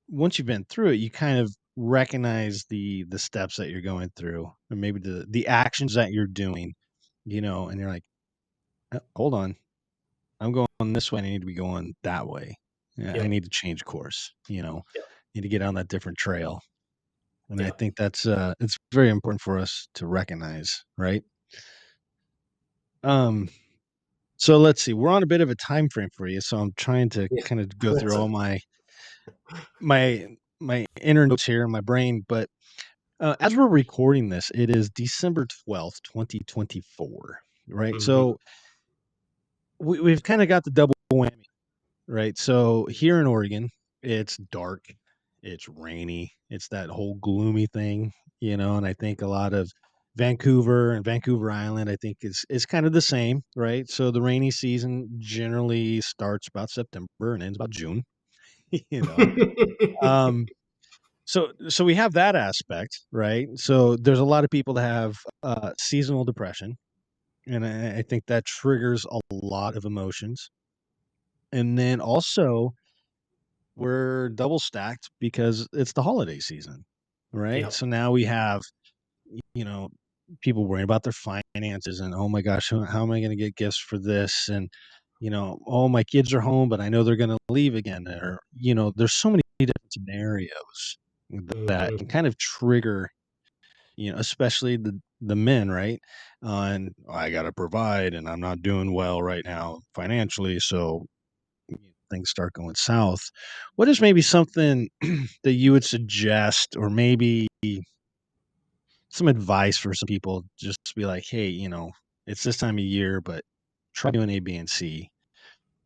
once you've been through it, you kind of recognize the steps that you're going through, or maybe the actions that you're doing, and you're like, hold on, I'm going this way, and I need to be going that way. Yeah, I Yep. need to change course, Yep. need to get on that different trail. And I Yeah. think that's it's very important for us to recognize, right? Um, so let's see. We're on a bit of a time frame for you, so I'm trying to Yeah. kind of go through That's all okay. my inner notes here in my brain. But as we're recording this, it is December 12th, 2024, right? Hmm. So we've kind of got the double whammy, right? So here in Oregon, it's dark, it's rainy, it's that whole gloomy thing, and I think a lot of Vancouver and Vancouver Island, I think is kind of the same, right? So the rainy season generally starts about September and ends about June, you know. Um so we have that aspect, right? So there's a lot of people that have seasonal depression, and I think that triggers a lot of emotions. And then also we're double stacked because it's the holiday season, right? Yep. So now we have, you know, people worrying about their finances and, oh my gosh, how am I going to get gifts for this? And, oh, my kids are home, but I know they're going to leave again. Or, there's so many different scenarios that Hmm. can kind of trigger, especially the men, right? On, I got to provide and I'm not doing well right now financially. So things start going south. What is maybe something that you would suggest, or maybe some advice for some people, just to be like, hey, it's this time of year, but try doing A, B, and C.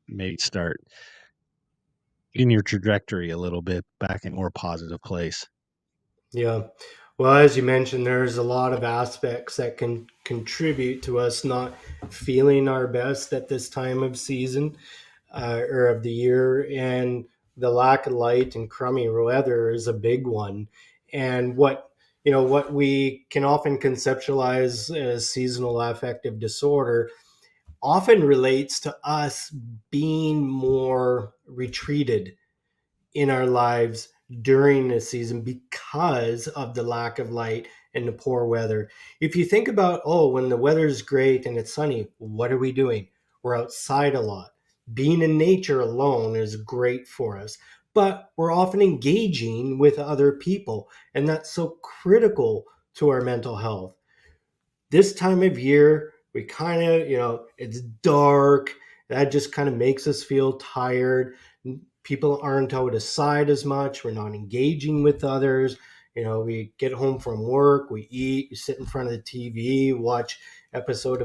Maybe start in your trajectory a little bit back in a more positive place. Yeah. Well, as you mentioned, there's a lot of aspects that can contribute to us not feeling our best at this time of season, or of the year. And the lack of light and crummy weather is a big one. And what we can often conceptualize as seasonal affective disorder often relates to us being more retreated in our lives during the season because of the lack of light and the poor weather. If you think about, oh, when the weather is great and it's sunny, what are we doing? We're outside a lot. Being in nature alone is great for us, but we're often engaging with other people, and that's so critical to our mental health. This time of year, we kind of, it's dark. That just kind of makes us feel tired. People aren't out aside as much. We're not engaging with others. We get home from work, we eat, we sit in front of the TV, watch episode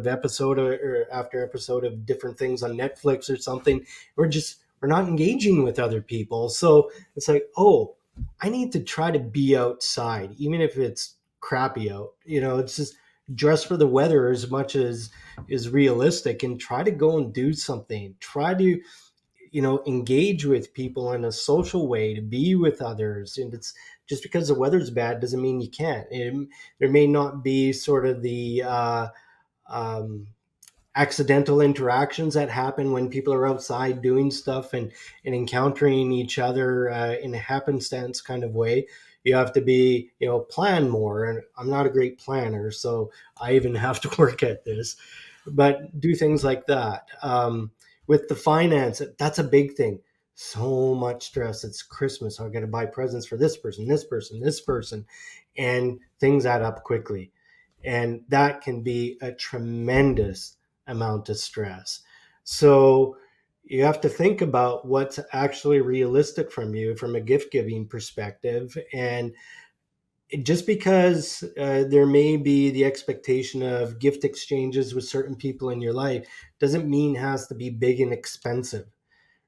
or after episode of different things on Netflix or something. We're not engaging with other people. So it's like, oh, I need to try to be outside, even if it's crappy out. It's just dress for the weather as much as is realistic, and try to go and do something. Try to engage with people in a social way, to be with others. And it's just because the weather's bad doesn't mean you can't. There may not be sort of the um, accidental interactions that happen when people are outside doing stuff and encountering each other in a happenstance kind of way. You have to be, plan more. And I'm not a great planner, so I even have to work at this. But do things like that. With the finance, that's a big thing. So much stress. It's Christmas. I got to buy presents for this person, this person, this person, and things add up quickly. And that can be a tremendous amount of stress. So you have to think about what's actually realistic from you from a gift giving perspective. And just because there may be the expectation of gift exchanges with certain people in your life doesn't mean it has to be big and expensive.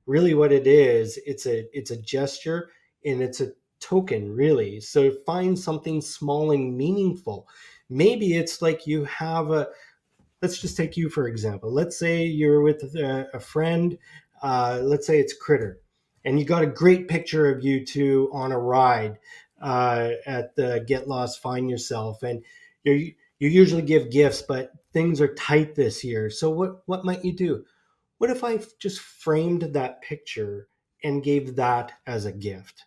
Really what it is, it's a gesture, and it's a token, really. So find something small and meaningful. Maybe it's like you have a let's just take you for example. Let's say you're with a friend. Let's say it's Critter, and you got a great picture of you two on a ride at the Get Lost Find Yourself, and you usually give gifts, but things are tight this year. So what might you do? What if I just framed that picture and gave that as a gift?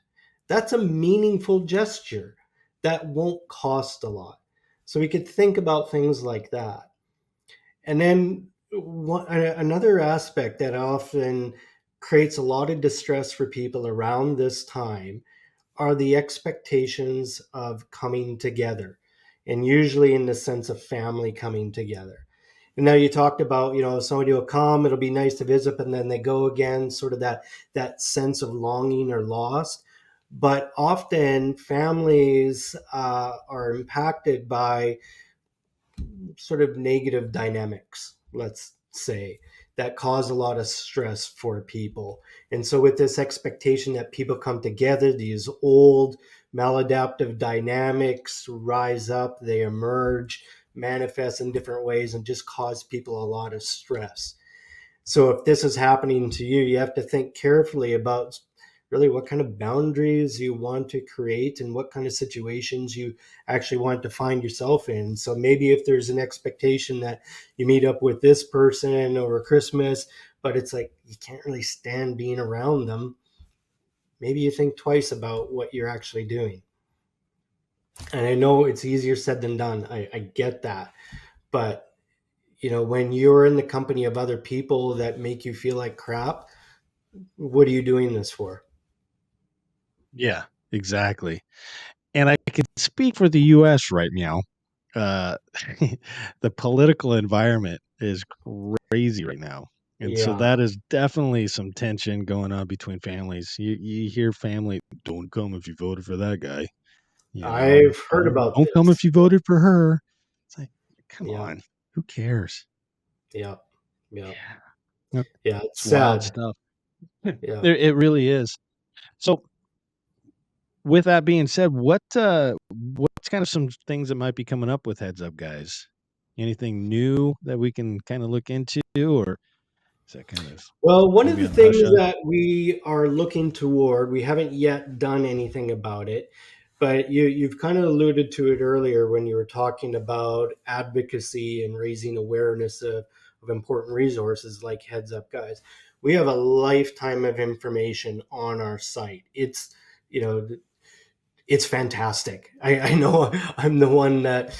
That's a meaningful gesture that won't cost a lot. So we could think about things like that. And then another aspect that often creates a lot of distress for people around this time are the expectations of coming together, and usually in the sense of family coming together. And now you talked about, somebody will come, it'll be nice to visit, and then they go again, sort of that sense of longing or loss. But often families are impacted by sort of negative dynamics, let's say, that cause a lot of stress for people. And so, with this expectation that people come together, these old maladaptive dynamics rise up, they emerge, manifest in different ways, and just cause people a lot of stress. So if this is happening to you, you have to think carefully about really what kind of boundaries you want to create and what kind of situations you actually want to find yourself in. So maybe if there's an expectation that you meet up with this person over Christmas, but it's like you can't really stand being around them, maybe you think twice about what you're actually doing. And I know it's easier said than done. I get that. But when you're in the company of other people that make you feel like crap, what are you doing this for? Yeah, exactly. And I can speak for the US right now. Uh, the political environment is crazy right now. And so Yeah, that is definitely some tension going on between families. You hear family, don't come if you voted for that guy. I've heard about Don't come if this. you voted for her. It's like, come Yeah, on, who cares? yeah, yeah, Yeah, Yep, yeah. It's it's wild sad. stuff. Yeah. It really is. So with that being said, what's kind of some things that might be coming up with Heads Up Guys? Anything new that we can kind of look into, or is that kind of Well, one of maybe the on the hush things hush? that we are looking toward, we haven't yet done anything about it, but you've kind of alluded to it earlier when you were talking about advocacy and raising awareness of important resources like Heads Up Guys. We have a lifetime of information on our site. It's, you know, It's fantastic. I know I'm the one that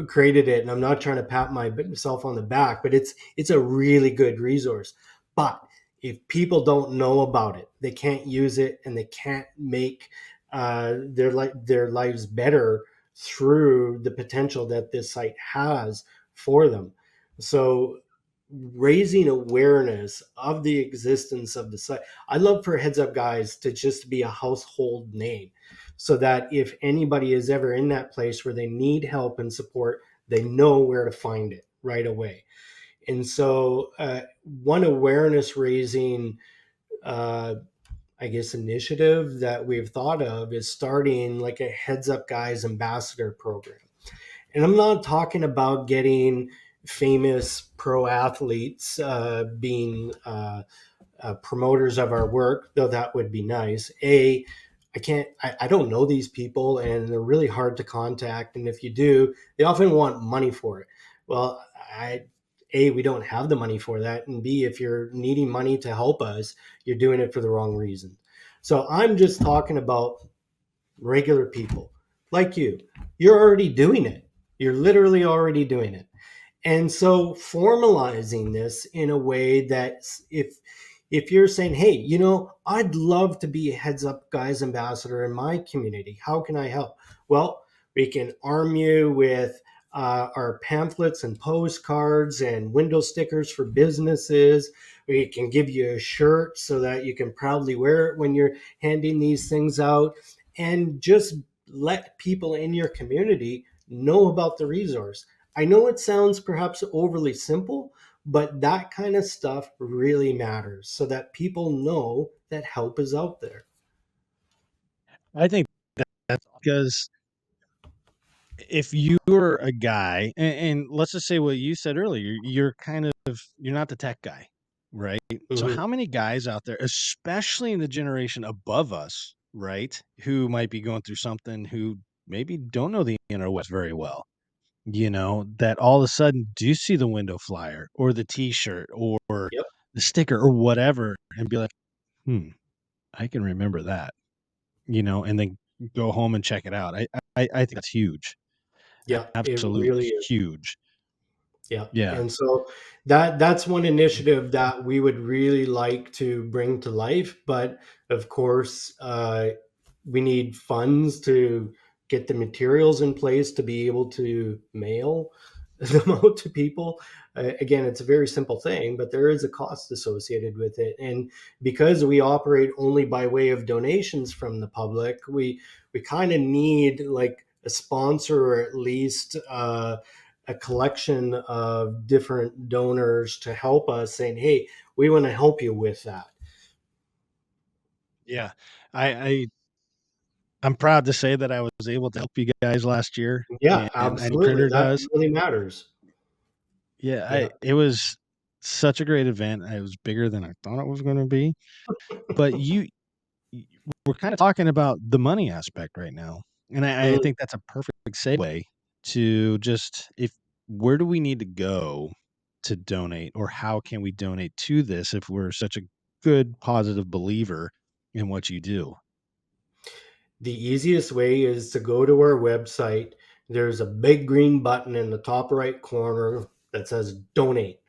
created it, and I'm not trying to pat myself on the back, but it's a really good resource. But if people don't know about it, they can't use it, and they can't make their lives better through the potential that this site has for them. So raising awareness of the existence of the site. I love for Heads Up Guys to just be a household name so that if anybody is ever in that place where they need help and support, they know where to find it right away. And so, one awareness raising, uh, I guess, initiative that we've thought of is starting like a Heads Up Guys ambassador program. And I'm not talking about getting famous pro athletes being promoters of our work, though that would be nice. I don't know these people, and they're really hard to contact. And if you do, they often want money for it. Well, we don't have the money for that. And B, if you're needing money to help us, you're doing it for the wrong reason. So I'm just talking about regular people like you. You're already doing it. You're literally already doing it. And so formalizing this in a way that if you're saying, hey, I'd love to be a Heads Up Guys ambassador in my community, how can I help? Well, we can arm you with our pamphlets and postcards and window stickers for businesses. We can give you a shirt so that you can proudly wear it when you're handing these things out, and just let people in your community know about the resource. I know it sounds perhaps overly simple, but that kind of stuff really matters so that people know that help is out there. I think that's because if you're a guy, and let's just say what you said earlier, you're kind of you're not the tech guy, right? So Mhm. how many guys out there, especially in the generation above us, right, who might be going through something, who maybe don't know the interwebs very well, that all of a sudden do see the window flyer or the T-shirt or Yep. the sticker or whatever, and be like, "Hmm, I can remember that," and then go home and check it out. I think that's huge. Yeah, it Absolutely really is. huge. Yeah. Yeah. And so that's one initiative that we would really like to bring to life. But of course, we need funds to get the materials in place to be able to mail them out to people. Again, it's a very simple thing, but there is a cost associated with it. And because we operate only by way of donations from the public, we kind of need like a sponsor, or at least a collection of different donors to help us, saying, hey, we want to help you with that. Yeah. I I I'm proud to say that I was able to help you guys last year, Yeah, and absolutely. Critter That does. really matters. Yeah, Yeah. I it was such a great event. It was bigger than I thought it was gonna be. But y we're kinda talking about the money aspect right now, and I Mm. think that's a perfect segue to just if where do we need to go to donate, or how can we donate to this if we're such a good positive believer in what you do? The easiest way is to go to our website. There's a big green button in the top right corner that says donate.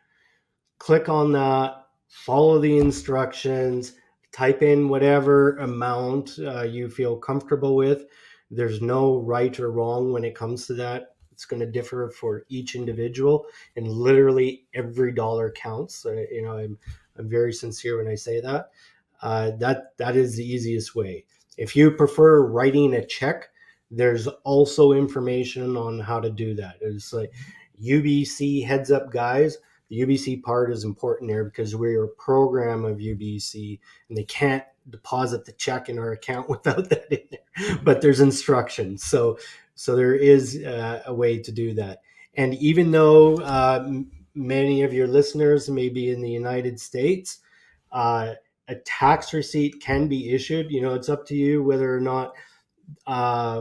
Click on that, follow the instructions, type in whatever amount you feel comfortable with. There's no right or wrong when it comes to that. It's going to differ for each individual, and literally every dollar counts. I'm very sincere when I say that. That is the easiest way. If you prefer writing a check, there's also information on how to do that. It's like UBC Heads Up Guys. The UBC part is important there because we're a program of UBC, and they can't deposit the check in our account without that in there. But there's instructions, so there is a way to do that. And even though many of your listeners may be in the United States, uh, a tax receipt can be issued. It's up to you whether or not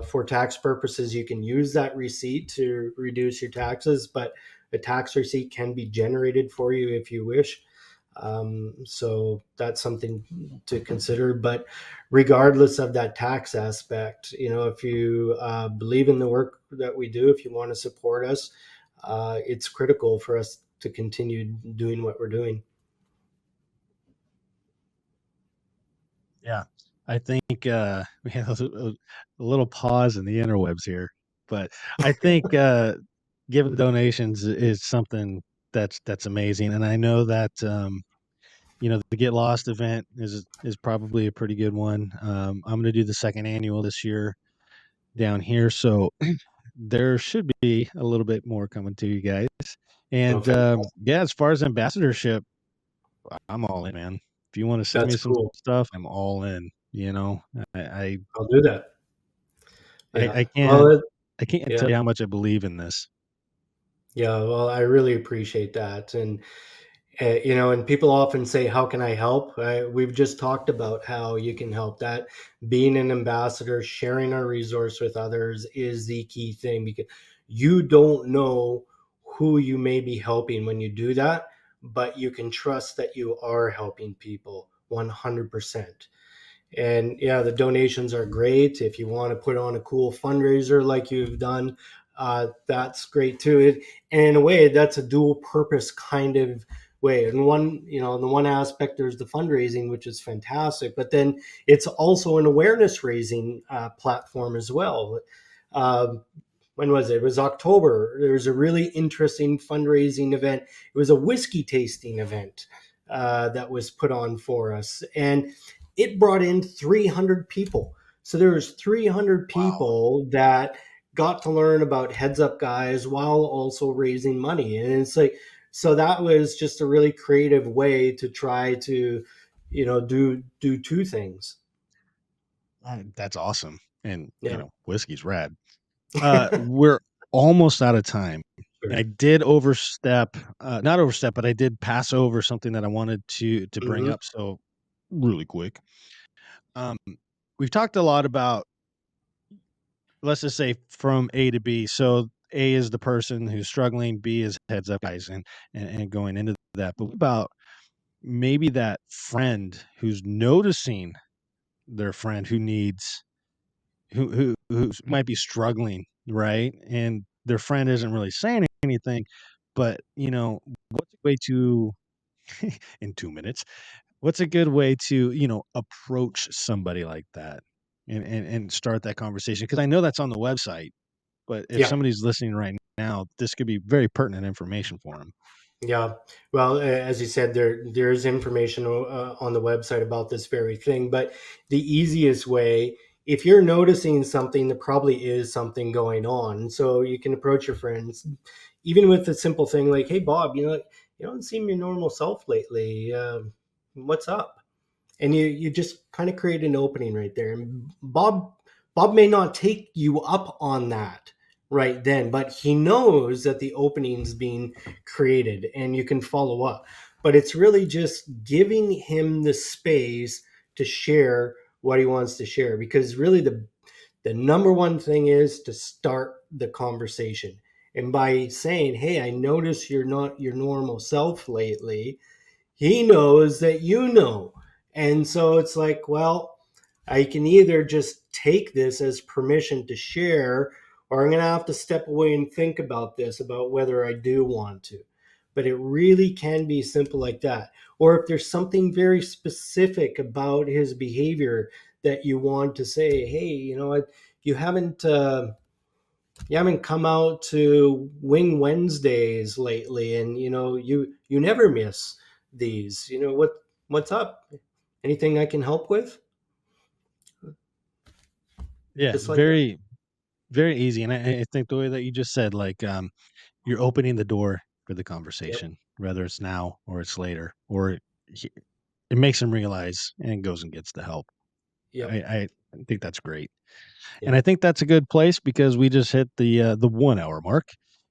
for tax purposes, you can use that receipt to reduce your taxes, but a tax receipt can be generated for you if you wish. So that's something to consider. But regardless of that tax aspect, if you believe in the work that we do, if you want to support us, it's critical for us to continue doing what we're doing. Yeah. I think we had a little pause in the interwebs here, but I think giving donations is something that's amazing. And I know that the Get Lost event is probably a pretty good one. I'm going to do the second annual this year down here, so there should be a little bit more coming to you guys. Oh, And fantastic. yeah, as far as ambassadorship, I'm all in, man. If you want to send That's me some cool. stuff, I'm all in. I I I'll do that. I, Yeah. I Well, can't I can't yeah. tell you how much I believe in this. Yeah. Well, I really appreciate that. And people often say, how can I help? We've just talked about how you can help. That being an ambassador, sharing our resource with others is the key thing, because you don't know who you may be helping when you do that, but you can trust that you are helping people 100%. And yeah, the donations are great. If you want to put on a cool fundraiser like you've done, that's great too. And in a way, that's a dual purpose kind of way. And in the one aspect, there's the fundraising, which is fantastic, but then it's also an awareness raising platform as well. Um, when was it? It was October. There was a really interesting fundraising event. It was a whiskey tasting event that was put on for us, and it brought in 300 people. So there was 300 Wow. people that got to learn about Heads Up Guys while also raising money. And it's like, so that was just a really creative way to try to, do two things. That's awesome. And Yeah. whiskey's rad. We're almost out of time. I Sure. did overstep, not overstep, but I did pass over something that I wanted to bring Hmm. up. So really quick. Um, we've talked a lot about, let's just say, from A to B. So A is the person who's struggling, B is Heads Up Guys, and going into that. But what about maybe that friend who's noticing their friend who needs who might be struggling, right? And their friend isn't really saying anything, but what's a way to in 2 minutes, what's a good way to approach somebody like that and start that conversation? Because I know that's on the website, but if Yeah. somebody's listening right now, this could be very pertinent information for them. Yeah. Well, as you said, there is information on the website about this very thing. But the easiest way, if you're noticing something, there probably is something going on. So you can approach your friends, even with a simple thing like, "Hey, Bob, you don't seem your normal self lately. What's up?" And you just kind of create an opening right there. And Bob may not take you up on that right then, but he knows that the opening's being created and you can follow up. But it's really just giving him the space to share what he wants to share, because really the number one thing is to start the conversation. And by saying, "Hey, I notice you're not your normal self lately," he knows that you know. And so it's like, well, I can either just take this as permission to share, or I'm going to have to step away and think about this, about whether I do want to. But it really can be simple like that. Or if there's something very specific about his behavior that you want to say, "Hey, you haven't you haven't come out to Wing Wednesdays lately, and you never miss these. What's up? Anything I can help with?" Yeah, Just like that. very, very easy. And I think the way that you just said, like, you're opening the door for the Yep. conversation, whether it's now or it's later, or he, it makes him realize and goes and gets the help. Yep. I think that's great. And Yep. I think that's a good place because we just hit the 1 hour mark.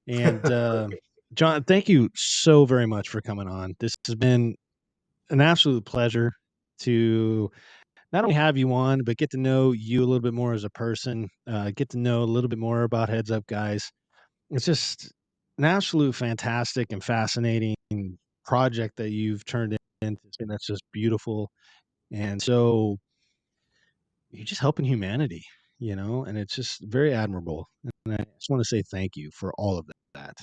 And Perfect. John, thank you so very much for coming on. This has been an absolute pleasure to not only have you on, but get to know you a little bit more as a person, get to know a little bit more about Heads Up Guys. It's just an absolute fantastic and fascinating project that you've turned and that's just beautiful. And so you're just helping humanity, and it's just very admirable. And I just want to say thank you for all of that.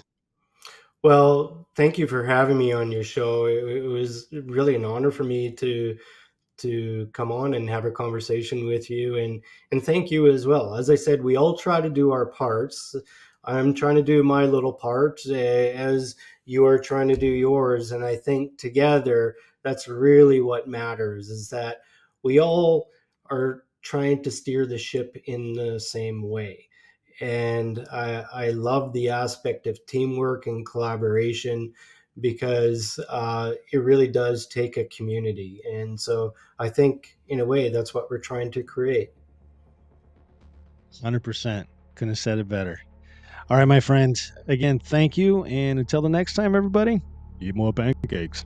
Well, thank you for having me on your show. It was really an honor for me to come on and have a conversation with you, and thank you as well. As I said, we all try to do our parts. I'm trying to do my little part, as you are trying to do yours, and I think together that's really what matters, is that we all are trying to steer the ship in the same way. And I love the aspect of teamwork and collaboration, because it really does take a community. And so I think, in a way, that's what we're trying to create. 100%. Couldn't have said it better. All right, my friends. Again, thank you. And until the next time, everybody, eat more pancakes.